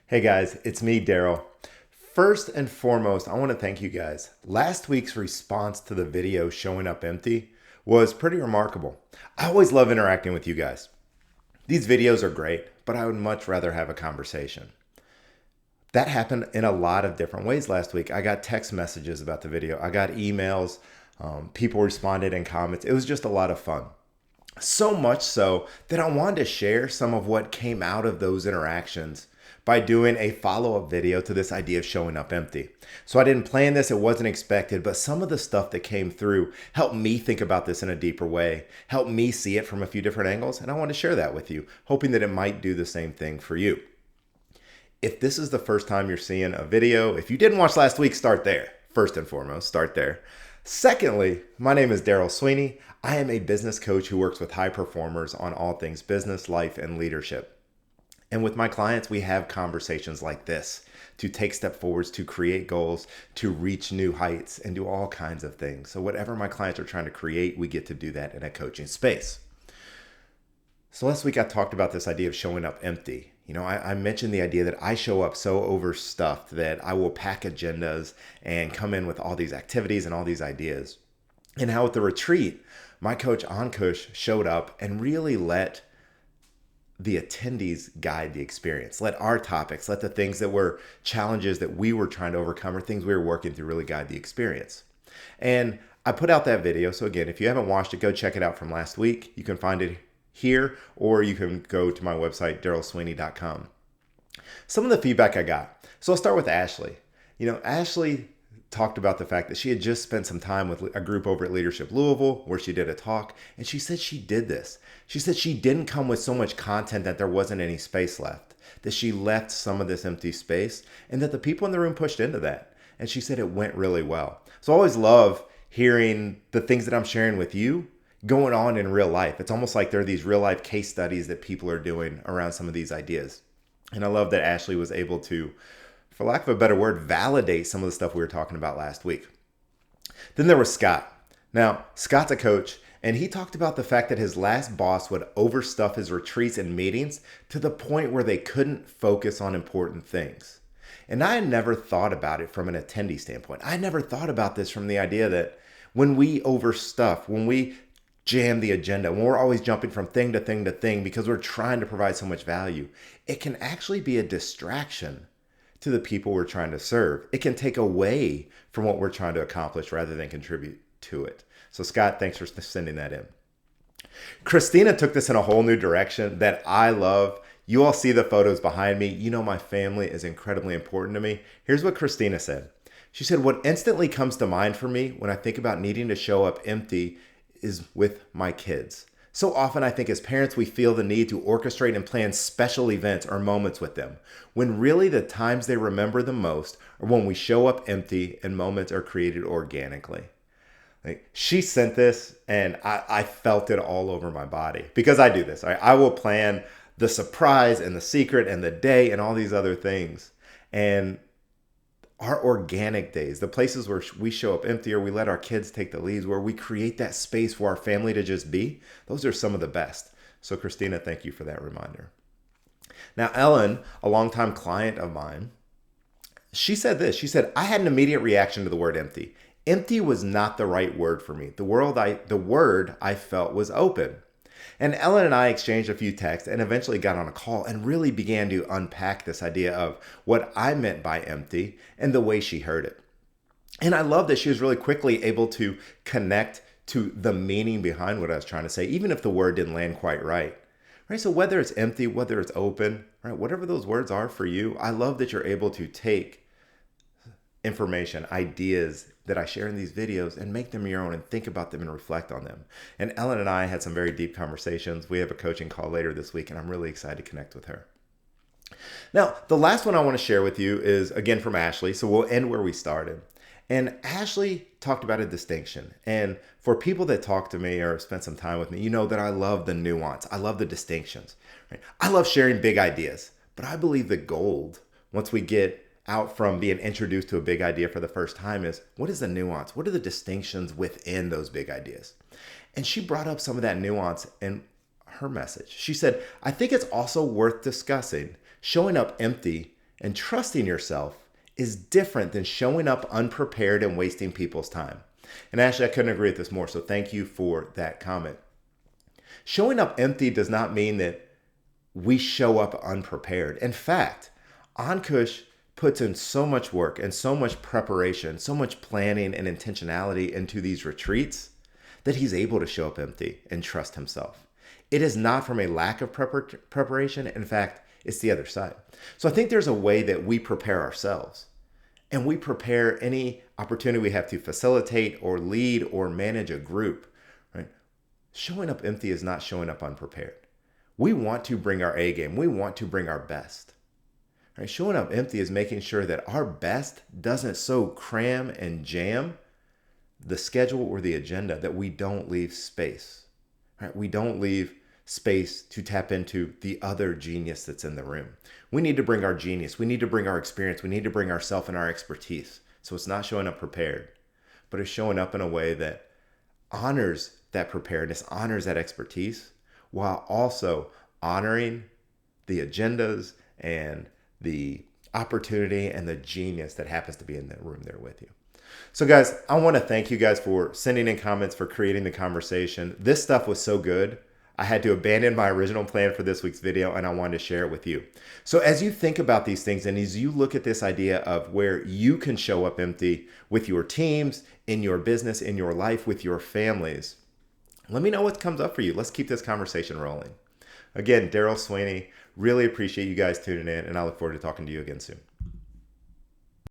Hey guys, it's me, Daryl. First and foremost, I want to thank you guys. Last week's response to the video showing up empty was pretty remarkable. I always love interacting with you guys. These videos are great, but I would much rather have a conversation. That happened in a lot of different ways last week. I got text messages about the video, I got emails, people responded in comments. It was just a lot of fun. So much so that I wanted to share some of what came out of those interactions by doing a follow-up video to this idea of showing up empty. So I didn't plan this, it wasn't expected, but some of the stuff that came through helped me think about this in a deeper way, helped me see it from a few different angles, and I want to share that with you, hoping that it might do the same thing for you. If this is the first time you're seeing a video, if you didn't watch last week, start there. First and foremost, start there. Secondly, my name is Daryl Sweeney. I am a business coach who works with high performers on all things business, life, and leadership. And with my clients, we have conversations like this to take step forwards, to create goals, to reach new heights, and do all kinds of things. So whatever my clients are trying to create, we get to do that in a coaching space. So last week I talked about this idea of showing up empty. I mentioned the idea that I show up so overstuffed that I will pack agendas and come in with all these activities and all these ideas. And how at the retreat, my coach Ankush showed up and really let the attendees guide the experience. Let our topics, let the things that were challenges that we were trying to overcome or things we were working through really guide the experience. And I put out that video. So again, if you haven't watched it, go check it out from last week. You can find it here, or you can go to my website, darylsweeney.com. Some of the feedback I got. So I'll start with Ashley. Ashley talked about the fact that she had just spent some time with a group over at Leadership Louisville where she did a talk, and she said she did this. She said she didn't come with so much content that there wasn't any space left, that she left some of this empty space, and that the people in the room pushed into that. And she said it went really well. So I always love hearing the things that I'm sharing with you going on in real life. It's almost like there are these real life case studies that people are doing around some of these ideas. And I love that Ashley was able to, for lack of a better word, validate some of the stuff we were talking about last week. Then there was Scott. Now, Scott's a coach, and he talked about the fact that his last boss would overstuff his retreats and meetings to the point where they couldn't focus on important things. And I had never thought about it from an attendee standpoint. I never thought about this from the idea that when we overstuff, when we jam the agenda, when we're always jumping from thing to thing to thing because we're trying to provide so much value, it can actually be a distraction to the people we're trying to serve. It can take away from what we're trying to accomplish rather than contribute to it. So Scott, thanks for sending that in. Christina took this in a whole new direction that I love. You all see the photos behind me. You know my family is incredibly important to me. Here's what Christina said. She said, "What instantly comes to mind for me when I think about needing to show up empty is with my kids. So often I think as parents, we feel the need to orchestrate and plan special events or moments with them, when really the times they remember the most are when we show up empty and moments are created organically." Like, she sent this and I felt it all over my body because I do this. I will plan the surprise and the secret and the day and all these other things. And our organic days, the places where we show up empty or we let our kids take the leads, where we create that space for our family to just be, those are some of the best. So Christina, thank you for that reminder. Now, Ellen, a longtime client of mine, she said this. She said, "I had an immediate reaction to the word empty. Empty was not the right word for me. The word I felt was open." And Ellen and I exchanged a few texts and eventually got on a call and really began to unpack this idea of what I meant by empty and the way she heard it. And I love that she was really quickly able to connect to the meaning behind what I was trying to say, even if the word didn't land quite right. Right? So whether it's empty, whether it's open, right, whatever those words are for you, I love that you're able to take information, ideas that I share in these videos and make them your own and think about them and reflect on them. And Ellen and I had some very deep conversations. We have a coaching call later this week, and I'm really excited to connect with her. Now, the last one I want to share with you is, again, from Ashley. So we'll end where we started. And Ashley talked about a distinction. And for people that talk to me or spend some time with me, you know that I love the nuance. I love the distinctions. Right? I love sharing big ideas, but I believe the gold, once we get out from being introduced to a big idea for the first time, is what is the nuance? What are the distinctions within those big ideas? And she brought up some of that nuance in her message. She said, "I think it's also worth discussing showing up empty And trusting yourself is different than showing up unprepared and wasting people's time. And Ashley, I couldn't agree with this more, so thank you for that comment. Showing up empty does not mean that we show up unprepared. In fact, Ankush puts in so much work and so much preparation, so much planning and intentionality into these retreats that he's able to show up empty and trust himself. It is not from a lack of preparation. In fact, it's the other side. So I think there's a way that we prepare ourselves, and we prepare any opportunity we have to facilitate or lead or manage a group, right? Showing up empty is not showing up unprepared. We want to bring our A game. We want to bring our best. Right? Showing up empty is making sure that our best doesn't so cram and jam the schedule or the agenda that we don't leave space. Right? We don't leave space to tap into the other genius that's in the room. We need to bring our genius. We need to bring our experience. We need to bring ourselves and our expertise. So it's not showing up prepared, but it's showing up in a way that honors that preparedness, honors that expertise, while also honoring the agendas and the opportunity and the genius that happens to be in that room there with you. So guys, I want to thank you guys for sending in comments, for creating the conversation. This stuff was so good, I had to abandon my original plan for this week's video, and I wanted to share it with you. So as you think about these things, and as you look at this idea of where you can show up empty with your teams, in your business, in your life, with your families, let me know what comes up for you. Let's keep this conversation rolling. Again, Daryl Sweeney, really appreciate you guys tuning in, and I look forward to talking to you again soon.